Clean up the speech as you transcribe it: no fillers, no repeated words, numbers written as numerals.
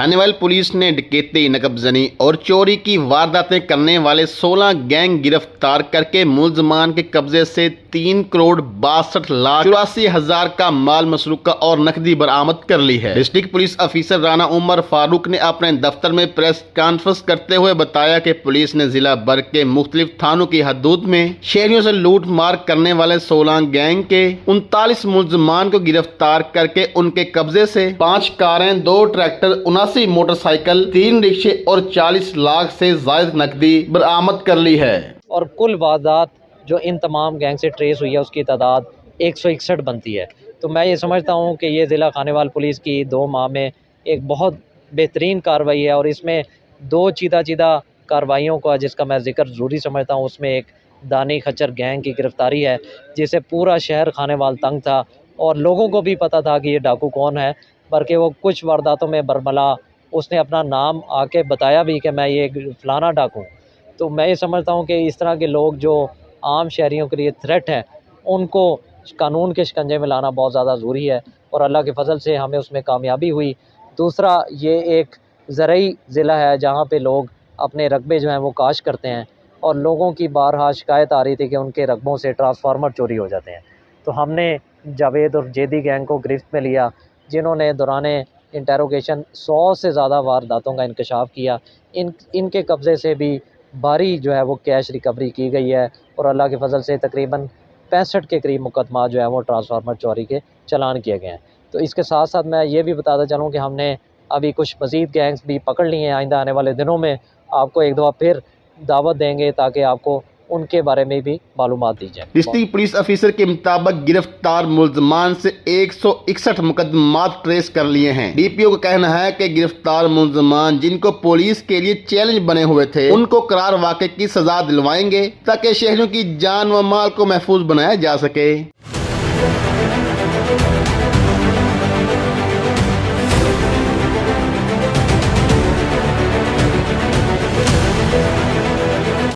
Khanewal police ने डकैती, नकबजनी और चोरी की वारदातें करने वाले 16 गैंग गिरफ्तार करके मुलजमान के कब्जे से 3,62,84,000 का माल मसरूका और नकदी बरामद कर ली है। District police officer Rana Umar Farooq ने अपने दफ्तर में प्रेस कॉन्फ्रेंस करते हुए बताया कि पुलिस ने जिला भर के मुख्तलिफ थानों की हदूद में शहरियों से लूट मार करने वाले 16 गैंग के 39 मुलजमान को गिरफ्तार करके उनके कब्जे से 5 कारें, 2 ट्रैक्टर, 79 मोटरसाइकिल, 3 रिक्शे और 40 लाख से ज्यादा नकदी बरामद कर ली है। और कुल वारदात जो इन तमाम गैंग से ट्रेस हुई है उसकी तादाद 161 बनती है। तो मैं ये समझता हूँ कि ये ज़िला खानेवाल पुलिस की 2 माह में एक बहुत बेहतरीन कार्रवाई है और इसमें 2 चीदा कार्रवाइयों का जिसका मैं ज़िक्र ज़रूरी समझता हूँ, उसमें एक दानी खच्चर गैंग की गिरफ़्तारी है जिसे पूरा शहर खानेवाल तंग था और लोगों को भी पता था कि ये डाकू कौन है, बल्कि वो कुछ वारदातों में बरमला उसने अपना नाम आके बताया भी कि मैं ये फ़लाना डाकू। तो मैं ये समझता हूँ कि इस तरह के लोग जो आम शहरियों के लिए थ्रेट हैं उनको कानून के शिकंजे में लाना बहुत ज़्यादा ज़रूरी है और अल्लाह के फ़ज़ल से हमें उसमें कामयाबी हुई। दूसरा, ये एक ज़रई ज़िला है जहाँ पे लोग अपने रकबे जो हैं वो काश करते हैं और लोगों की बारहा शिकायत आ रही थी कि उनके रकबों से ट्रांसफार्मर चोरी हो जाते हैं। तो हमने जावेद और जेदी गैंग को गिरफ्त में लिया जिन्होंने दौरान इंटेरोगेशन 100 से ज़्यादा वारदातों का इंकशाफ किया। इनके कब्ज़े से भी भारी जो है वो कैश रिकवरी की गई है और अल्लाह के फ़ज़ल से तकरीबन 65 के करीब मुकदमा जो है वो ट्रांसफार्मर चोरी के चालान किए गए हैं। तो इसके साथ साथ मैं ये भी बताता चलूँ कि हमने अभी कुछ मज़ीद गैंग्स भी पकड़ लिए हैं। आइंदा आने वाले दिनों में आपको एक दफ़ा फिर दावत देंगे ताकि आपको उनके बारे में भी मालूमात दी जाए। डिस्ट्रिक्ट पुलिस ऑफिसर के मुताबिक गिरफ्तार मुलजमान से 161 मुकदमात ट्रेस कर लिए हैं। डीपीओ का कहना है कि गिरफ्तार मुलजमान जिनको पुलिस के लिए चैलेंज बने हुए थे उनको करार वाक़े की सजा दिलवाएंगे ताकि शहरियों की जान व माल को महफूज बनाया जा सके।